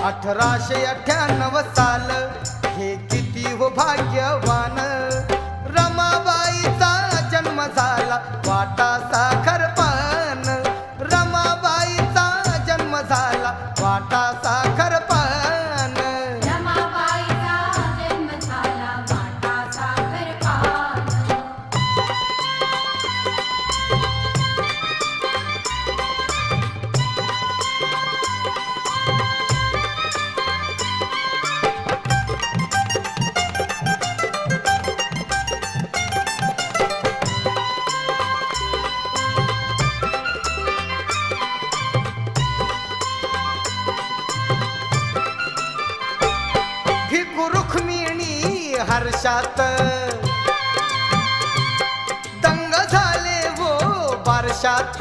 1898 साल हे किती हो भाग्यवान, रमाबाईचा जन्म झाला वाटा साखर पान, रमाबाईचा जन्म झाला वाटा साखर पान. रमाबाईचा जन्म झाला वाटा साखर पान. भिकू रुक्मिणी हर्षात दंग झाले वो बारशात.